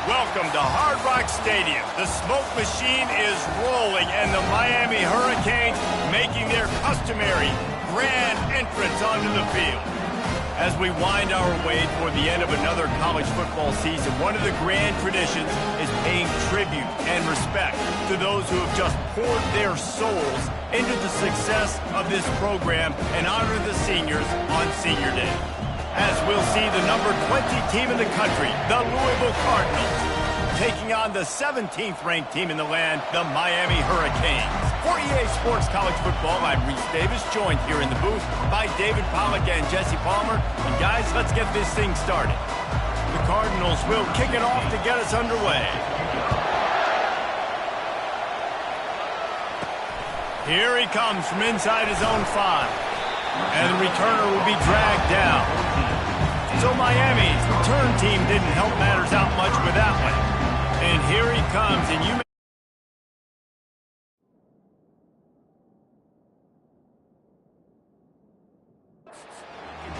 Welcome to Hard Rock Stadium. The smoke machine is rolling, and the Miami Hurricanes making their customary grand entrance onto the field. As we wind our way toward the end of another college football season, one of the grand traditions is paying tribute and respect to those who have just poured their souls into the success of this program and honor the seniors on Senior Day. As we'll see the number 20 team in the country, the Louisville Cardinals, taking on the 17th ranked team in the land, the Miami Hurricanes. For EA Sports College Football, I'm Reese Davis, joined here in the booth by David Pollack and Jesse Palmer. And guys, let's get this thing started. The Cardinals will kick it off to get us underway. Here he comes from inside his own 5. And the returner will be dragged down. So Miami's return team didn't help matters out much with that one. And here he comes, and you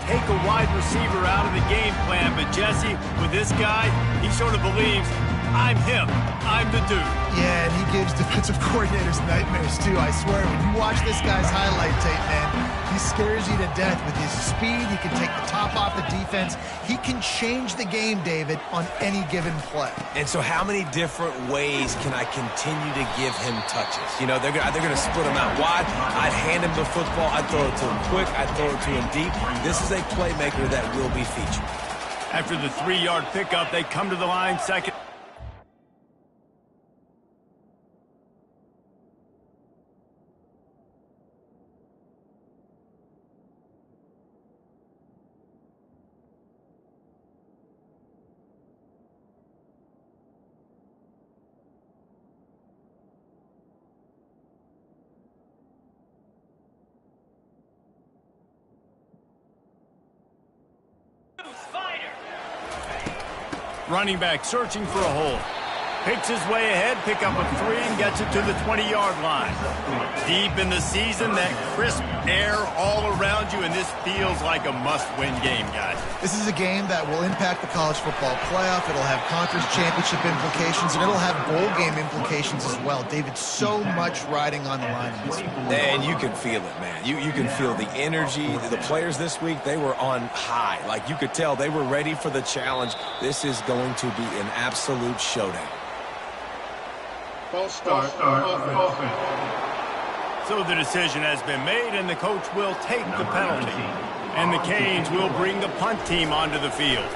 take a wide receiver out of the game plan, but Jesse, with this guy, he sort of believes, I'm him. I'm the dude. Yeah, and he gives defensive coordinators nightmares, too. I swear, when you watch this guy's highlight tape, man, he scares you to death with his speed. He can take the top off the defense. He can change the game, David, on any given play. And so how many different ways can I continue to give him touches? You know, they're going to split him out wide. I'd hand him the football. I'd throw it to him quick. I'd throw it to him deep. This is a playmaker that will be featured. After the 3-yard pickup, they come to the line second. Running back searching for a hole. Picks his way ahead, pick up a 3, and gets it to the 20-yard line. Deep in the season, that crisp air all around you, and this feels like a must-win game, guys. This is a game that will impact the college football playoff. It'll have conference championship implications, and it'll have bowl game implications as well. David, so much riding on the line in this one. And you can feel it, man. You can feel the energy. The players this week, they were on high. Like, you could tell they were ready for the challenge. This is going to be an absolute showdown. False start, offense. So the decision has been made, and the coach will take the penalty. And the Canes will bring the punt team onto the field.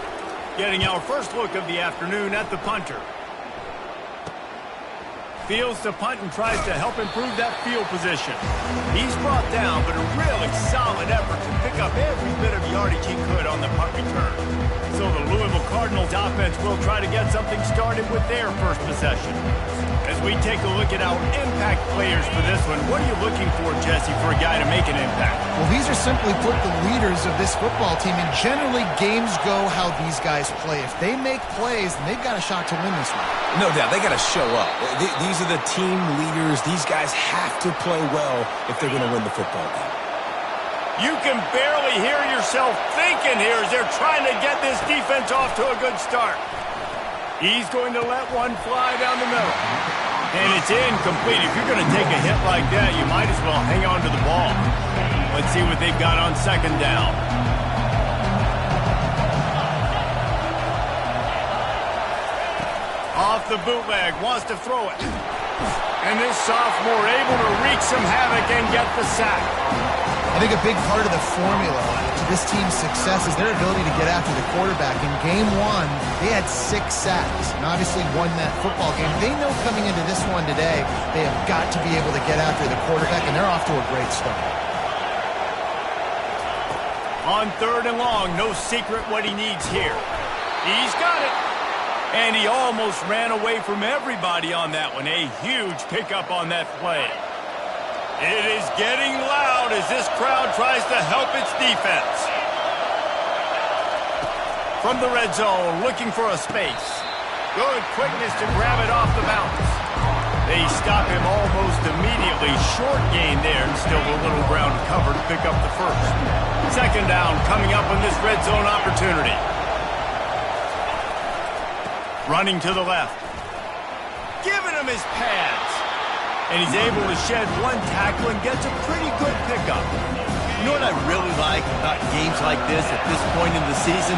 Getting our first look of the afternoon at the punter. Fields to punt and tries to help improve that field position. He's brought down, but a really solid effort to pick up every bit of yardage he could on the punt return. So the Louisville Cardinals offense will try to get something started with their first possession. As we take a look at our impact players for this one, what are you looking for, Jesse, for a guy to make an impact? Well, these are simply put the leaders of this football team, and generally games go how these guys play. If they make plays, then they've got a shot to win this one. No doubt, they got to show up. These are the team leaders. These guys have to play well if they're going to win the football game. You can barely hear yourself thinking here as they're trying to get this defense off to a good start. He's going to let one fly down the middle. And it's incomplete. If you're going to take a hit like that, you might as well hang on to the ball. Let's see what they've got on second down. Off the bootleg, wants to throw it. And this sophomore able to wreak some havoc and get the sack. I think a big part of the formula to this team's success is their ability to get after the quarterback. In game 1, they had 6 sacks and obviously won that football game. They know coming into this one today, they have got to be able to get after the quarterback, and they're off to a great start. On 3rd and long, no secret what he needs here. He's got it. And he almost ran away from everybody on that one. A huge pickup on that play. It is getting loud as this crowd tries to help its defense. From the red zone, looking for a space. Good quickness to grab it off the bounce. They stop him almost immediately. Short gain there, and still a little ground to cover to pick up the first. Second down coming up on this red zone opportunity. Running to the left. Giving him his pads. And he's able to shed one tackle and gets a pretty good pickup. You know what I really like about games like this at this point in the season?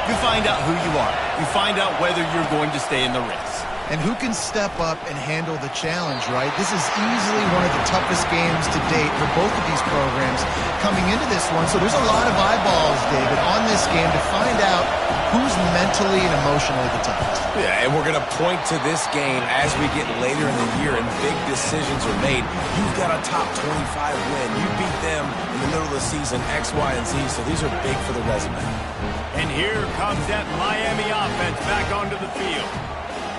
You find out who you are. You find out whether you're going to stay in the race. And who can step up and handle the challenge, right? This is easily one of the toughest games to date for both of these programs coming into this one. So there's a lot of eyeballs, David, on this game to find out who's mentally and emotionally the toughest. Yeah, and we're going to point to this game as we get later in the year and big decisions are made. You've got a top 25 win. You beat them in the middle of the season, X, Y, and Z, so these are big for the resume. And here comes that Miami offense back onto the field.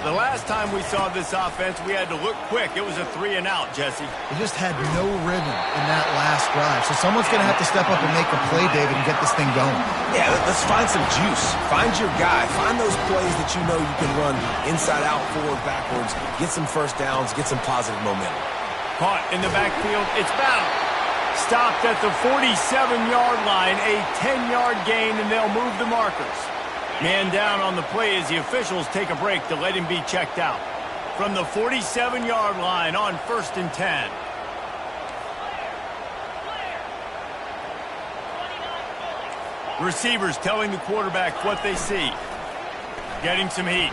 The last time we saw this offense, we had to look quick. It was a 3-and-out, Jesse. They just had no rhythm in that last drive. So someone's going to have to step up and make a play, David, and get this thing going. Yeah, let's find some juice. Find your guy. Find those plays that you know you can run inside out, forward, backwards. Get some first downs. Get some positive momentum. Caught in the backfield. It's battle. Stopped at the 47-yard line. A 10-yard gain, and they'll move the markers. Man down on the play as the officials take a break to let him be checked out. From the 47-yard line on 1st and 10. Receivers telling the quarterback what they see. Getting some heat.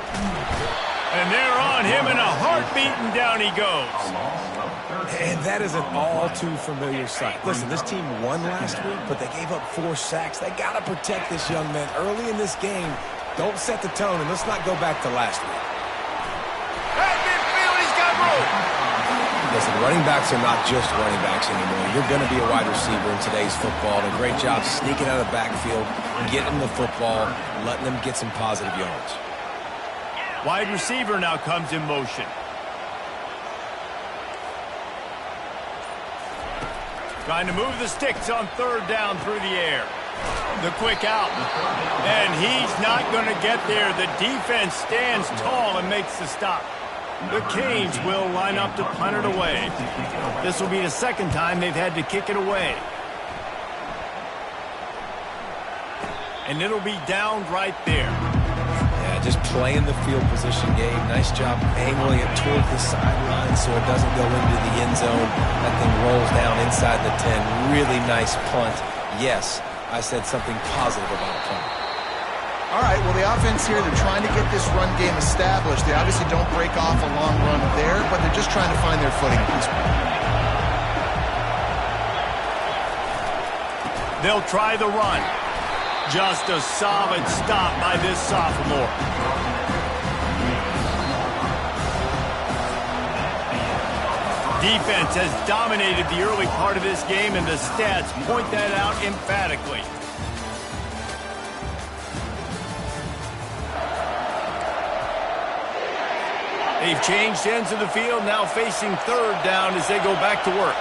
And they're on him in a heartbeat, and down he goes. And that is an all-too-familiar sight. Listen, this team won last week, but they gave up 4 sacks. They got to protect this young man early in this game. Don't set the tone, and let's not go back to last week. At midfield, he's got room. Listen, running backs are not just running backs anymore. You're going to be a wide receiver in today's football, and a great job sneaking out of the backfield, getting the football, letting them get some positive yards. Wide receiver now comes in motion. Trying to move the sticks on 3rd down through the air. The quick out. And he's not going to get there. The defense stands tall and makes the stop. The Canes will line up to punt it away. This will be the 2nd time they've had to kick it away. And it'll be downed right there. Yeah, just playing the field position game. Nice job angling it toward the sideline so it doesn't go into the end zone. That thing rolls down inside the 10. Really nice punt. Yes, I said something positive about a punt. All right, well, the offense here, they're trying to get this run game established. They obviously don't break off a long run there, but they're just trying to find their footing at this point. They'll try the run. Just a solid stop by this sophomore. Defense has dominated the early part of this game, and the stats point that out emphatically. They've changed ends of the field, now facing 3rd down as they go back to work.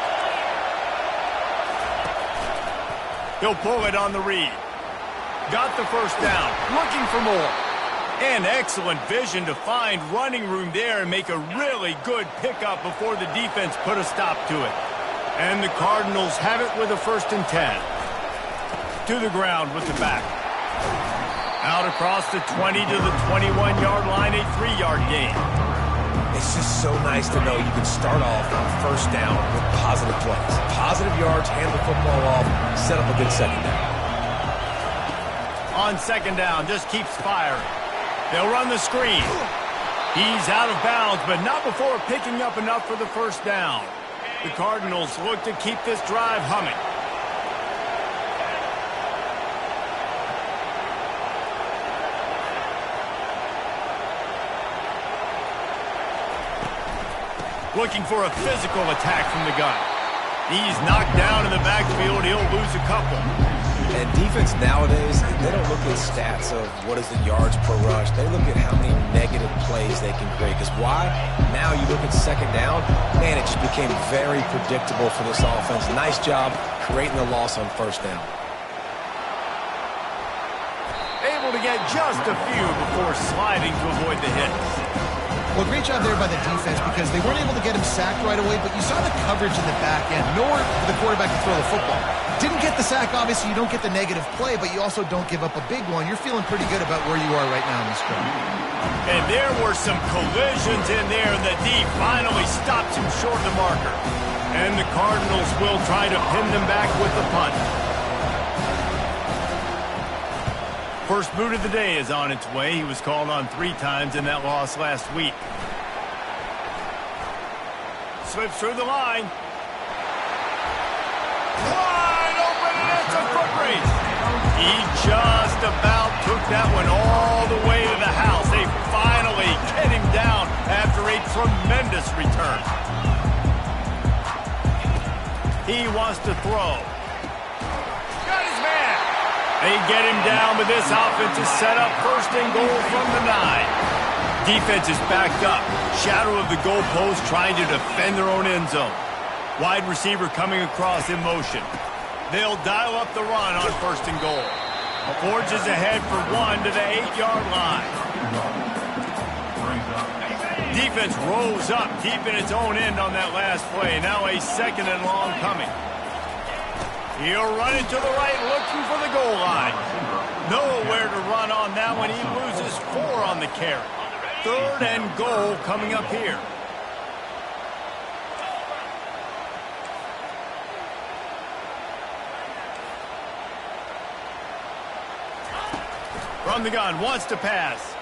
He'll pull it on the read. Got the 1st down, looking for more. And excellent vision to find running room there and make a really good pickup before the defense put a stop to it. And the Cardinals have it with a 1st and 10. To the ground with the back. Out across the 20 to the 21-yard line, a 3-yard gain. It's just so nice to know you can start off on 1st down with positive plays. Positive yards, hand the football off, set up a good 2nd down. On 2nd down, just keeps firing. They'll run the screen. He's out of bounds, but not before picking up enough for the 1st down. The Cardinals look to keep this drive humming. Looking for a physical attack from the gun. He's knocked down in the backfield. He'll lose a couple. And defense nowadays, they don't look at stats of what is the yards per rush. They look at how many negative plays they can create. Because why? Now you look at 2nd down, man, it just became very predictable for this offense. Nice job creating the loss on 1st down. Able to get just a few before sliding to avoid the hits. Well, great job there by the defense because they weren't able to get him sacked right away, but you saw the coverage in the back end. Nowhere for the quarterback to throw the football. Didn't get the sack, obviously. You don't get the negative play, but you also don't give up a big one. You're feeling pretty good about where you are right now in this game. And there were some collisions in there, and the D finally stops him short of the marker. And the Cardinals will try to pin them back with the punt. First boot of the day is on its way. He was called on 3 times in that loss last week. Slips through the line. Wide open, and it's a foot race. He just about took that one all the way to the house. They finally get him down after a tremendous return. He wants to throw. Got his man. They get him down, but this offense is set up first and goal from the 9. Defense is backed up. Shadow of the goalpost trying to defend their own end zone. Wide receiver coming across in motion. They'll dial up the run on first and goal. Forges ahead for 1 to the 8-yard line. Defense rolls up deep in its own end on that last play. Now a 2nd and long coming. He'll run it to the right, looking for the goal line. Nowhere to run on that one. He loses 4 on the carry. 3rd and goal coming up here. From the gun, wants to pass.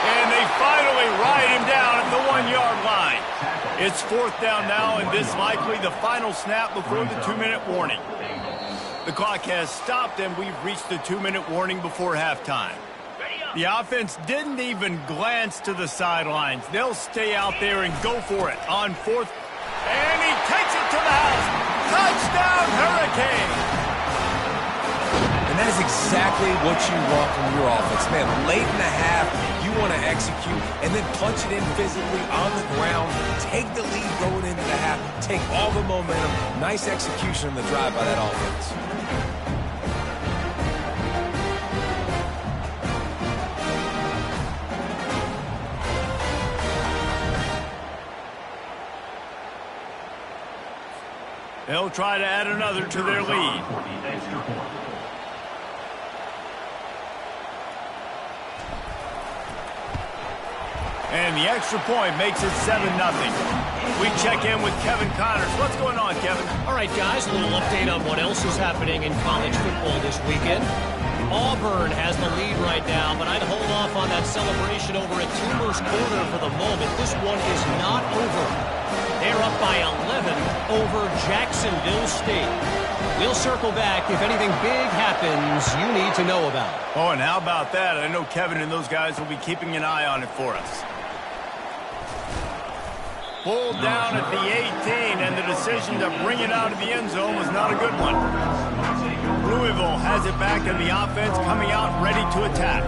And they finally ride him down at the 1-yard line. It's 4th down now, and this likely the final snap before the 2-minute warning. The clock has stopped, and we've reached the 2-minute warning before halftime. The offense didn't even glance to the sidelines. They'll stay out there and go for it on 4th. And he takes it to the house. Touchdown, Hurricane! And that is exactly what you want from your offense. Man, late in the half, you want to execute and then punch it in physically on the ground, take the lead going into the half, take all the momentum. Nice execution on the drive by that offense. They'll try to add another to their lead. And the extra point makes it 7-0. We check in with Kevin Connors. What's going on, Kevin? All right, guys, a little update on what else is happening in college football this weekend. Auburn has the lead right now, but I'd hold off on that celebration over at Toomer's Corner for the moment. This one is not over. They're up by 11 over Jacksonville State. We'll circle back if anything big happens you need to know about. Oh, and how about that? I know Kevin and those guys will be keeping an eye on it for us. Pulled down at the 18, and the decision to bring it out of the end zone was not a good one. Louisville has it back, and the offense coming out ready to attack.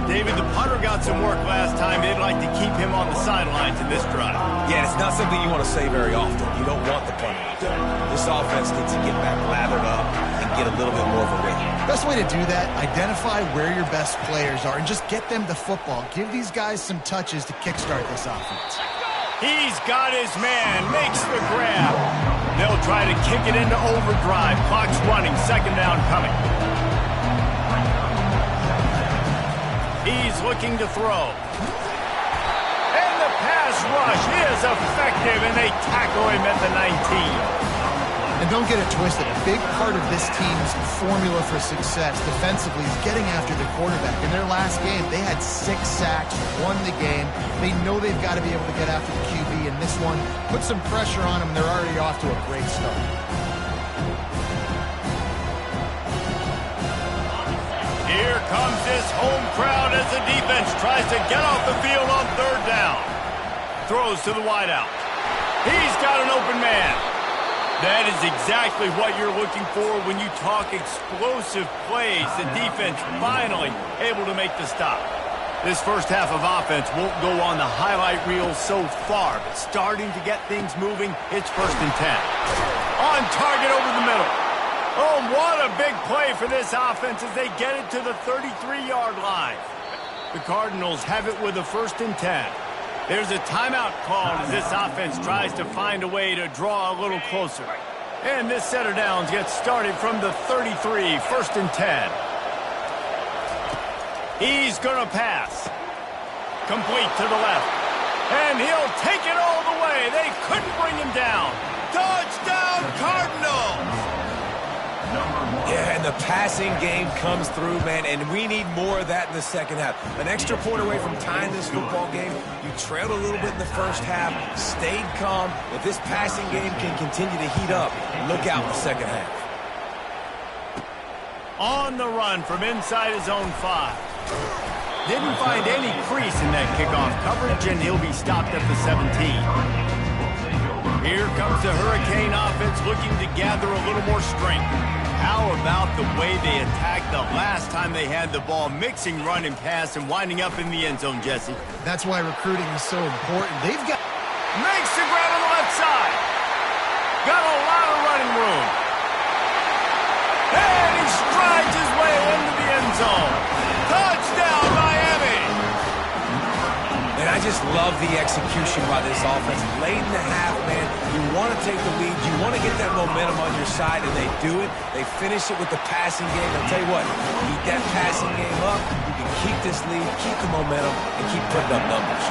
David, the punter got some work last time. They'd like to keep him on the sidelines in this drive. Yeah, it's not something you want to say very often. You don't want the punter out there. This offense needs to get back lathered up and get a little bit more of a rhythm. Best way to do that, identify where your best players are and just get them the football. Give these guys some touches to kickstart this offense. He's got his man, makes the grab. They'll try to kick it into overdrive. Clock's running, 2nd down coming. He's looking to throw. And the pass rush is effective, and they tackle him at the 19. And don't get it twisted. A big part of this team's formula for success defensively is getting after the quarterback. In their last game, they had 6 sacks, won the game. They know they've got to be able to get after the QB, and this one put some pressure on them, and they're already off to a great start. Here comes this home crowd as the defense tries to get off the field on 3rd down. Throws to the wideout. He's got an open man. That is exactly what you're looking for when you talk explosive plays. The defense finally able to make the stop. This first half of offense won't go on the highlight reel so far, but starting to get things moving, it's 1st and 10. On target over the middle. Oh, what a big play for this offense as they get it to the 33-yard line. The Cardinals have it with a 1st and 10. There's a timeout called as this offense tries to find a way to draw a little closer. And this set of downs gets started from the 33, 1st and 10. He's going to pass. Complete to the left. And he'll take it all the way. They couldn't bring him down. Touchdown, Cardinals! Yeah, and the passing game comes through, man, and we need more of that in the second half. An extra point away from tying this football game. You trailed a little bit in the first half, stayed calm. If this passing game can continue to heat up, look out in the second half. On the run from inside his own 5. Didn't find any crease in that kickoff coverage, and he'll be stopped at the 17. Here comes the Hurricane offense looking to gather a little more strength. How about the way they attacked the last time they had the ball, mixing run and pass and winding up in the end zone, Jesse? That's why recruiting is so important. They've got... Makes the grab on the left side. Got a lot of running room. And he strides his way into the end zone. Touchdown, Miami! And I just love the execution by this offense. Late in the half, man, you want to take the lead. You want to get that momentum on your side, and they do it. They finish it with the passing game. I'll tell you what, keep that passing game up. You can keep this lead, keep the momentum, and keep putting up numbers.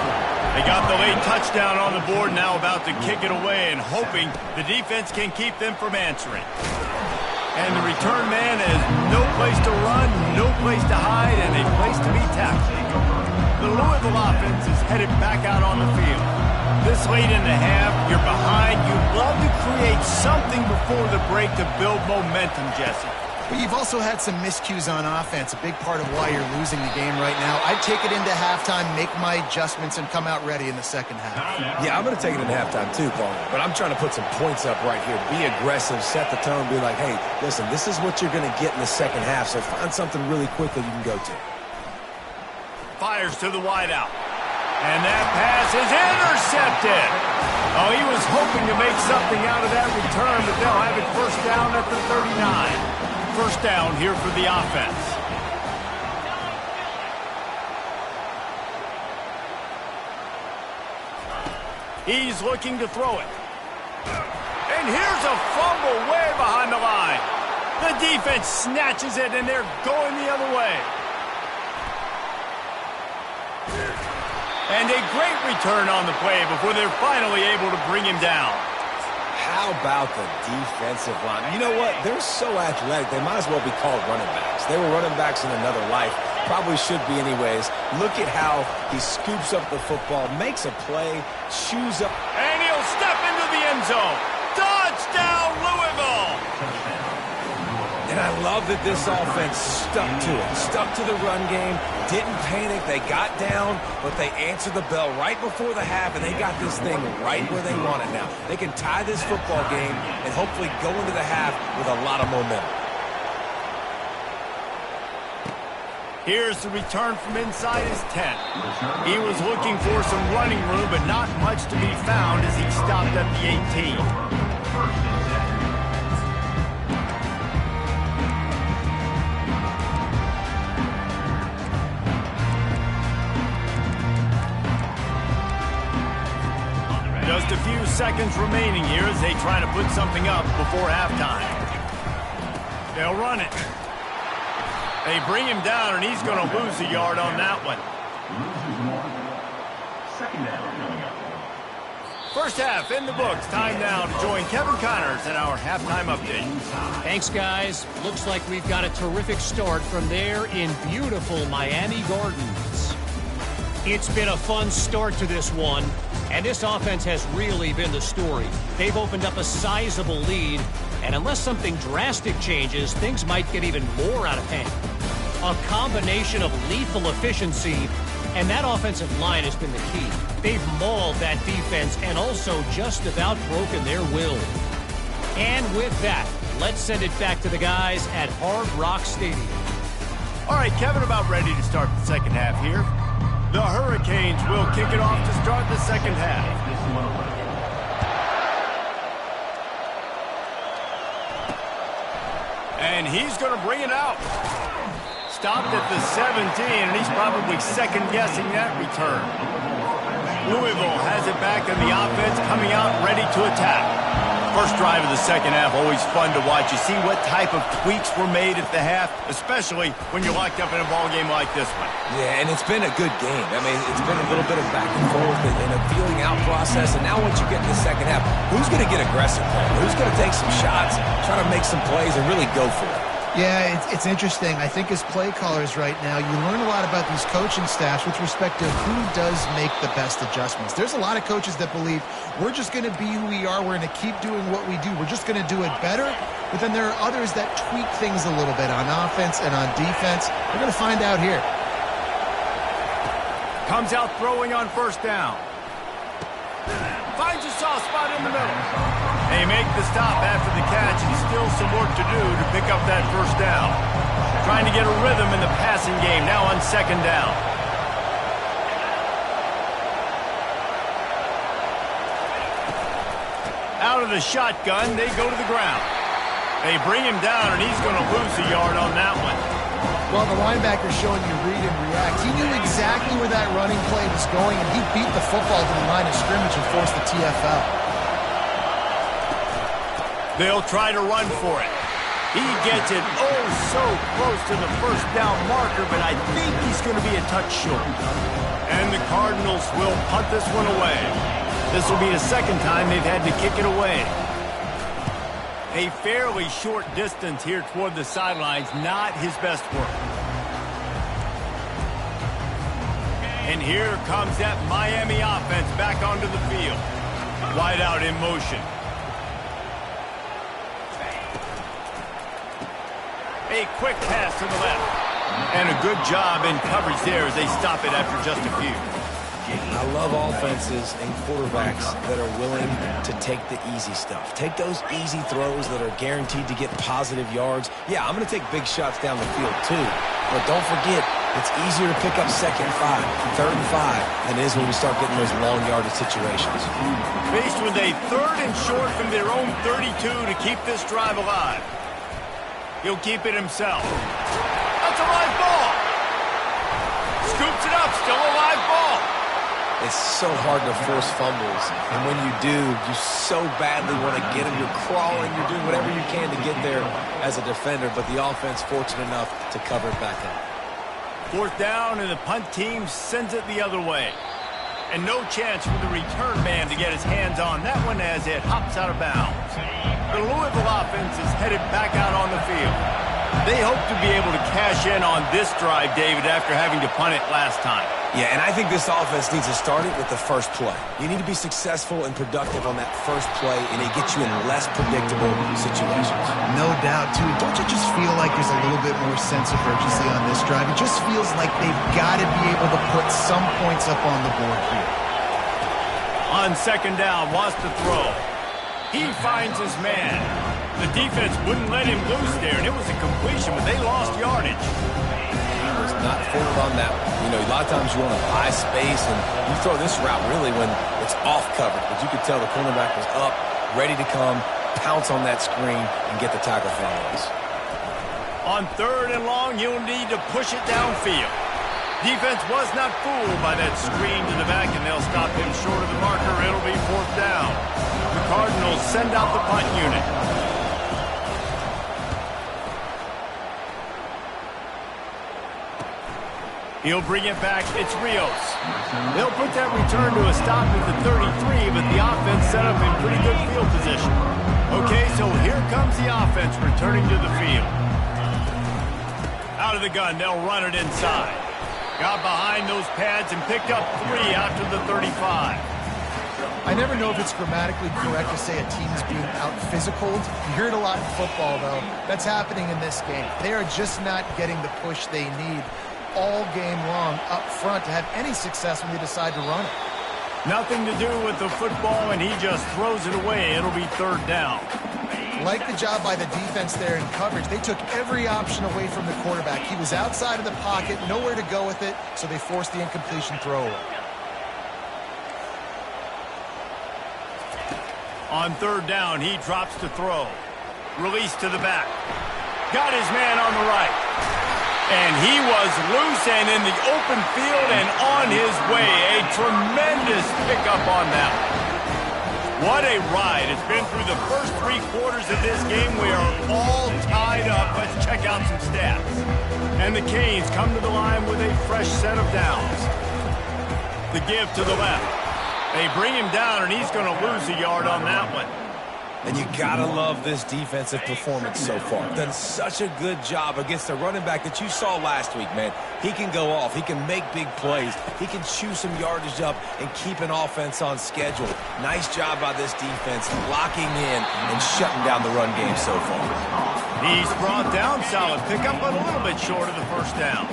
They got the late touchdown on the board, now about to kick it away and hoping the defense can keep them from answering. And the return man has no place to run, no place to hide, and a place to be tackled. The Louisville offense is headed back out on the field. This late in the half, you're behind. You'd love to create something before the break to build momentum, Jesse. But you've also had some miscues on offense, a big part of why you're losing the game right now. I'd take it into halftime, make my adjustments, and come out ready in the second half. Yeah, I'm going to take it into halftime too, Paul. But I'm trying to put some points up right here. Be aggressive, set the tone, be like, hey, listen, this is what you're going to get in the second half, so find something really quickly you can go to. Fires to the wideout. And that pass is intercepted. Oh, he was hoping to make something out of that return, but they'll have it 1st down at the 39. 1st down here for the offense. He's looking to throw it. And here's a fumble way behind the line. The defense snatches it, and they're going the other way. And a great return on the play before they're finally able to bring him down. How about the defensive line? You know what? They're so athletic, they might as well be called running backs. They were running backs in another life. Probably should be anyways. Look at how he scoops up the football, makes a play, chews up. And he'll step into the end zone. Touchdown, Louisville! And I love that this offense stuck to it, stuck to the run game, didn't panic. They got down, but they answered the bell right before the half, and they got this thing right where they want it now. They can tie this football game and hopefully go into the half with a lot of momentum. Here's the return from inside his 10. He was looking for some running room, but not much to be found as he stopped at the 18. Just a few seconds remaining here as they try to put something up before halftime. They'll run it. They bring him down, and he's going to lose a yard on that one. First half in the books. Time now to join Kevin Connors in our halftime update. Thanks, guys. Looks like we've got a terrific start from there in beautiful Miami Gardens. It's been a fun start to this one, and this offense has really been the story. They've opened up a sizable lead, and unless something drastic changes, things might get even more out of hand. A combination of lethal efficiency, and that offensive line has been the key. They've mauled that defense and also just about broken their will. And with that, let's send it back to the guys at Hard Rock Stadium. All right, Kevin, about ready to start the second half here. The Hurricanes will kick it off to start the second half. And he's going to bring it out. Stopped at the 17, and he's probably second-guessing that return. Louisville has it back in the offense, coming out ready to attack. First drive of the second half, always fun to watch. You see what type of tweaks were made at the half, especially when you're locked up in a ball game like this one. Yeah, and it's been a good game. I mean, it's been a little bit of back and forth and a feeling out process. And now once you get in the second half, who's going to get aggressive? Who's going to take some shots, try to make some plays, and really go for it? Yeah, it's interesting. I think as play callers right now, you learn a lot about these coaching staffs with respect to who does make the best adjustments. There's a lot of coaches that believe we're just going to be who we are. We're going to keep doing what we do. We're just going to do it better. But then there are others that tweak things a little bit on offense and on defense. We're going to find out here. Comes out throwing on first down. Finds a soft spot in the middle. They make the stop after the catch, and still some work to do to pick up that first down. Trying to get a rhythm in the passing game, now on second down. Out of the shotgun, they go to the ground. They bring him down, and he's going to lose a yard on that one. Well, the linebacker's showing you read and react. He knew exactly where that running play was going, and he beat the football to the line of scrimmage and forced the TFL. They'll try to run for it. He gets it oh so close to the first down marker, but I think he's going to be a touch short. And the Cardinals will punt this one away. This will be the second time they've had to kick it away. A fairly short distance here toward the sidelines, not his best work. And here comes that Miami offense back onto the field. Wide out in motion. A quick pass to the left. And a good job in coverage there as they stop it after just a few. I love offenses and quarterbacks that are willing to take the easy stuff. Take those easy throws that are guaranteed to get positive yards. Yeah, I'm going to take big shots down the field too. But don't forget, it's easier to pick up second and 5, third and 5 than it is when we start getting those long yardage situations. Faced with a third and short from their own 32 to keep this drive alive. He'll keep it himself. That's a live ball. Scoops it up, still a live ball. It's so hard to force fumbles, and when you do, you so badly want to get them. You're crawling, you're doing whatever you can to get there as a defender, but the offense fortunate enough to cover it back up. Fourth down, and the punt team sends it the other way. And no chance for the return man to get his hands on that one as it hops out of bounds. The Louisville offense is headed back out on the field. They hope to be able to cash in on this drive, David, after having to punt it last time. Yeah, and I think this offense needs to start it with the first play. You need to be successful and productive on that first play, and it gets you in less predictable situations. No doubt, too. Don't you just feel like there's a little bit more sense of urgency on this drive? It just feels like they've got to be able to put some points up on the board here. On second down, wants to throw. He finds his man. The defense wouldn't let him loose there, and it was a completion, but they lost yardage. He was not fooled on that one. You know, a lot of times you want to buy space, and you throw this route really when it's off coverage. But you could tell the cornerback was up, ready to come, pounce on that screen, and get the tackle for us. On third and long, you'll need to push it downfield. Defense was not fooled by that screen to the back, and they'll stop him short of the marker. It'll be fourth down. The Cardinals send out the punt unit. He'll bring it back. It's Rios. They'll put that return to a stop at the 33, but the offense set up in pretty good field position. Okay, so here comes the offense returning to the field. Out of the gun, they'll run it inside. Got behind those pads and picked up 3 out to the 35. I never know if it's grammatically correct to say a team's being out-physicaled. You hear it a lot in football, though. That's happening in this game. They are just not getting the push they need all game long up front to have any success when they decide to run it. Nothing to do with the football, and he just throws it away. It'll be third down. Like the job by the defense there in coverage. They took every option away from the quarterback. He was outside of the pocket, nowhere to go with it, so they forced the incompletion throwaway. On third down, he drops to throw. Release to the back. Got his man on the right. And he was loose and in the open field and on his way. A tremendous pickup on that one. What a ride. It's been through the first 3 quarters of this game. We are all tied up. Let's check out some stats. And the Canes come to the line with a fresh set of downs. The give to the left. They bring him down, and he's going to lose a yard on that one. And you gotta love this defensive performance so far. Done such a good job against the running back that you saw last week, man. He can go off. He can make big plays. He can chew some yardage up and keep an offense on schedule. Nice job by this defense locking in and shutting down the run game so far. He's brought down. Solid pickup, but a little bit short of the first down.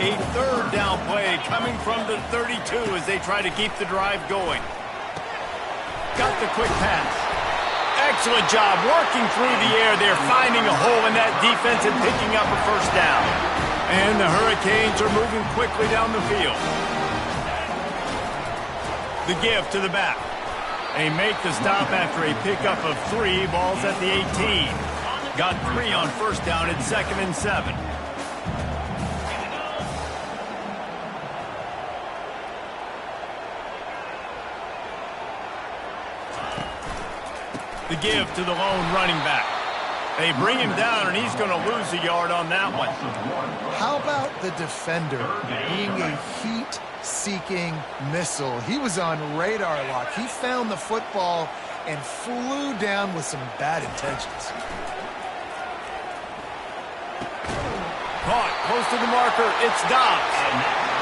A 3rd down play coming from the 32 as they try to keep the drive going. Got the quick pass. Excellent job working through the air. They're finding a hole in that defense and picking up a first down. And the Hurricanes are moving quickly down the field. The give to the back. They make the stop after a pickup of 3. Ball's at the 18. Got 3 on first down at 2nd and 7. The give to the lone running back. They bring him down, and he's going to lose a yard on that one. How about the defender being a heat-seeking missile? He was on radar lock. He found the football and flew down with some bad intentions. Caught close to the marker. It's Dawgz.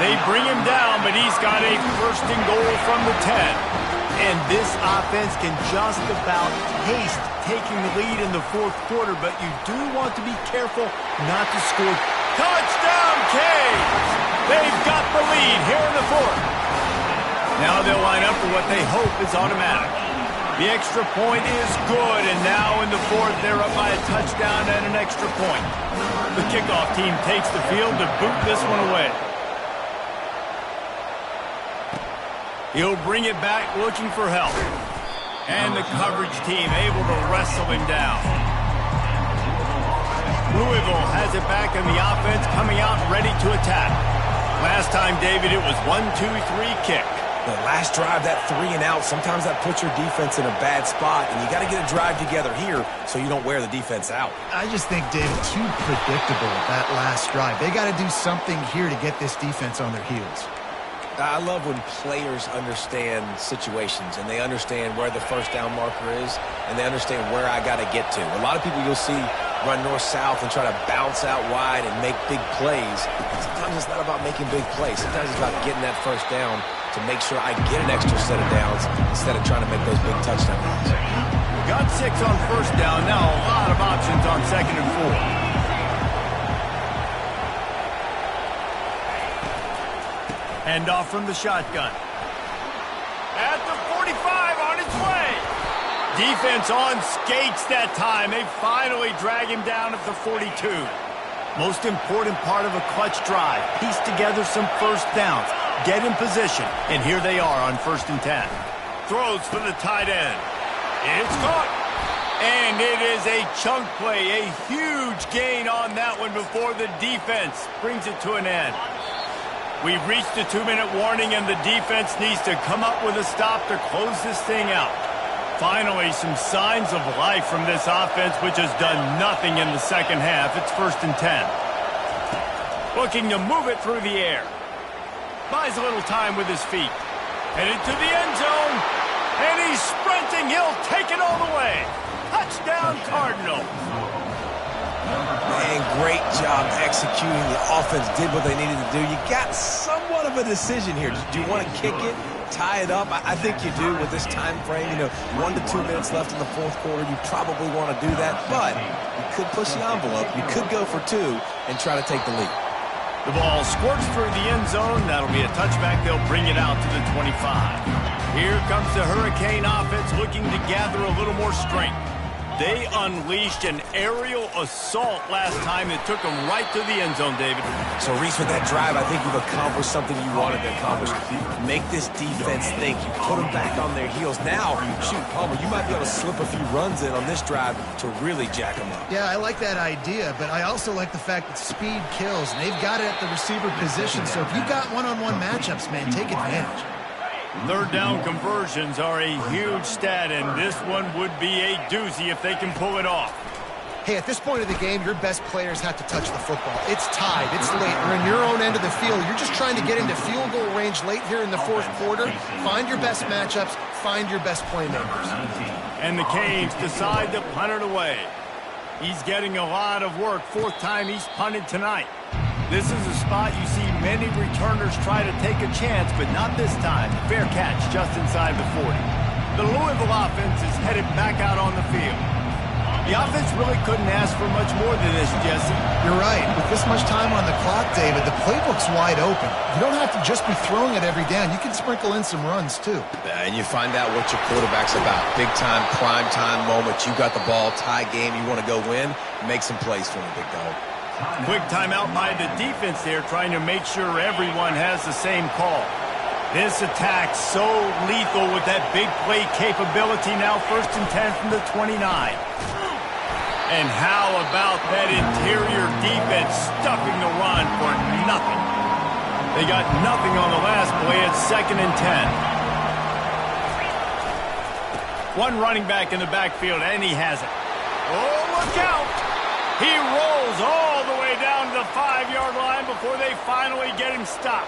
They bring him down, but he's got a 1st and goal from the 10. And this offense can just about haste taking the lead in the 4th quarter, but you do want to be careful not to score. Touchdown, Canes! They've got the lead here in the 4th. Now they'll line up for what they hope is automatic. The extra point is good, and now in the 4th, they're up by a touchdown and an extra point. The kickoff team takes the field to boot this one away. He'll bring it back looking for help. And the coverage team able to wrestle him down. Louisville has it back in the offense, coming out ready to attack. Last time, David, it was 1-2-3 kick. The last drive, that 3 and out, sometimes that puts your defense in a bad spot, and you got to get a drive together here so you don't wear the defense out. I just think, David, too predictable that last drive. They got to do something here to get this defense on their heels. I love when players understand situations and they understand where the first down marker is and they understand where I got to get to. A lot of people you'll see run north-south and try to bounce out wide and make big plays. Sometimes it's not about making big plays. Sometimes it's about getting that first down to make sure I get an extra set of downs instead of trying to make those big touchdown runs. Got 6 on first down. Now a lot of options on 2nd and 4. Hand off from the shotgun. At the 45 on its way. Defense on skates that time. They finally drag him down at the 42. Most important part of a clutch drive. Piece together some first downs. Get in position. And here they are on 1st and 10. Throws for the tight end. It's caught. And it is a chunk play. A huge gain on that one before the defense brings it to an end. We've reached the 2-minute warning, and the defense needs to come up with a stop to close this thing out. Finally, some signs of life from this offense, which has done nothing in the second half. It's 1st and 10. Looking to move it through the air. Buys a little time with his feet. Headed to the end zone, and he's sprinting. He'll take it all the way. Touchdown, Cardinals. Man, great job executing. The offense did what they needed to do. You got somewhat of a decision here. Do you want to kick it, tie it up? I think you do with this time frame. 1 to 2 minutes left in the 4th quarter. You probably want to do that, but you could push the envelope. You could go for 2 and try to take the lead. The ball squirts through the end zone. That'll be a touchback. They'll bring it out to the 25. Here comes the Hurricane offense looking to gather a little more strength. They unleashed an aerial assault last time that took them right to the end zone, David. So, Reese, with that drive, I think you've accomplished something you wanted to accomplish. Make this defense think. You put them back on their heels. Now, shoot, Palmer, you might be able to slip a few runs in on this drive to really jack them up. Yeah, I like that idea, but I also like the fact that speed kills, and they've got it at the receiver position. So if you've got one-on-one matchups, man, take advantage. Third down conversions are a huge stat, and this one would be a doozy if they can pull it off. Hey, at this point of the game, your best players have to touch the football. It's tied. It's late. You're in your own end of the field. You're just trying to get into field goal range late here in the fourth quarter. Find your best matchups. Find your best playmakers. And the Canes decide to punt it away. He's getting a lot of work. Fourth time he's punted tonight. This is a spot you see many returners try to take a chance, but not this time. Fair catch just inside the 40. The Louisville offense is headed back out on the field. The offense really couldn't ask for much more than this, Jesse. You're right. With this much time on the clock, David, the playbook's wide open. You don't have to just be throwing it every down. You can sprinkle in some runs, too. And you find out what your quarterback's about. Big time, prime time moment. You got the ball, tie game, you want to go win. Make some plays for me, big dog. Quick timeout by the defense there, trying to make sure everyone has the same call. This attack so lethal with that big play capability. Now 1st and 10 from the 29. And how about that interior defense stuffing the run for nothing? They got nothing on the last play at 2nd and 10. One running back in the backfield, and he has it. Oh, look out! He rolls all the way down to the 5-yard line before they finally get him stopped.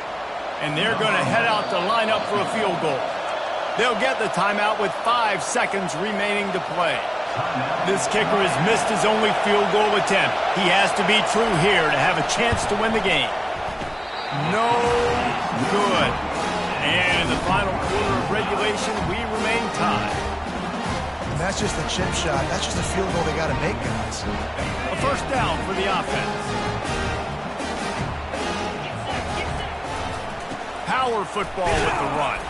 And they're going to head out to line up for a field goal. They'll get the timeout with 5 seconds remaining to play. This kicker has missed his only field goal attempt. He has to be true here to have a chance to win the game. No good. And in the final quarter of regulation, we remain tied. And that's just a chip shot. That's just a field goal they got to make, guys. A first down for the offense. Power football with the run.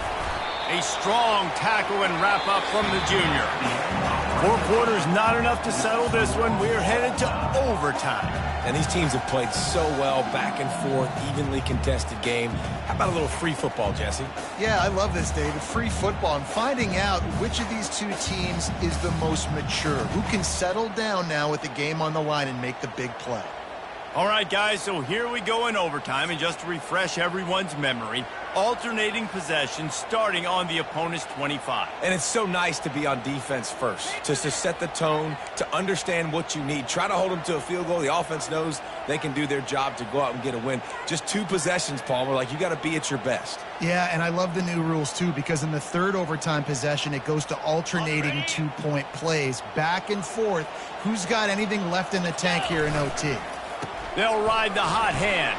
A strong tackle and wrap up from the junior. 4 quarters not enough to settle this one. We're headed to overtime. And these teams have played so well, back and forth, evenly contested game. How about a little free football, Jesse? Yeah, I love this, David. Free football. And finding out which of these two teams is the most mature. Who can settle down now with the game on the line and make the big play. All right, guys, so here we go in overtime. And just to refresh everyone's memory, alternating possession starting on the opponent's 25. And it's so nice to be on defense first, just to set the tone, to understand what you need. Try to hold them to a field goal. The offense knows they can do their job to go out and get a win. Just 2 possessions, Palmer. Like, you got to be at your best. Yeah, and I love the new rules, too, because in the 3rd overtime possession, it goes to alternating 2-point plays. Back and forth. Who's got anything left in the tank here in OT? They'll ride the hot hand.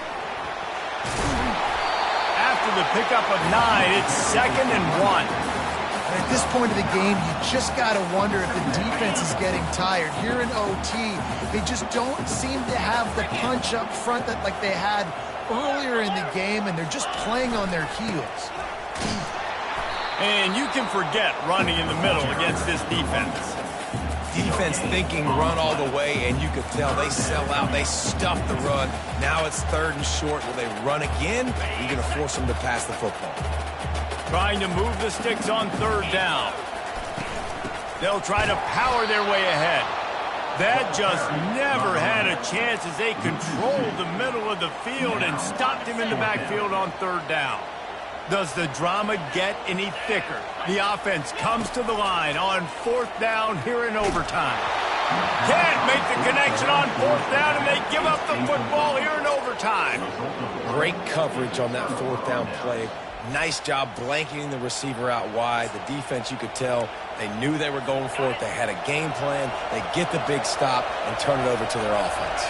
After the pickup of 9, it's 2nd and 1. And at this point of the game, you just got to wonder if the defense is getting tired. Here in OT, they just don't seem to have the punch up front that like they had earlier in the game, and they're just playing on their heels. And you can forget running in the middle against this defense. Defense thinking run all the way, and you could tell they sell out. They stuff the run. Now it's 3rd and short. Will they run again? You're going to force them to pass the football. Trying to move the sticks on 3rd down. They'll try to power their way ahead. That just never had a chance as they controlled the middle of the field and stopped him in the backfield on 3rd down. Does the drama get any thicker? The offense comes to the line on 4th down here in overtime. Can't make the connection on 4th down, and they give up the football here in overtime. Great coverage on that 4th down play. Nice job blanketing the receiver out wide. The defense, you could tell, they knew they were going for it. They had a game plan. They get the big stop and turn it over to their offense.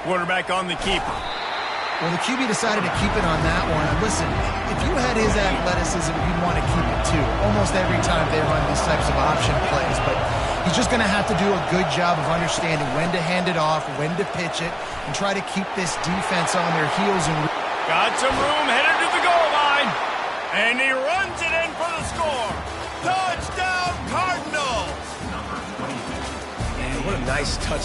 Quarterback on the keeper. Well, the QB decided to keep it on that one. And listen, if you had his athleticism, you'd want to keep it too. Almost every time they run these types of option plays. But he's just going to have to do a good job of understanding when to hand it off, when to pitch it, and try to keep this defense on their heels. And got some room, headed to the goal line. And he runs it in for the score. Touchdown, Cardinals! Man, what a nice touch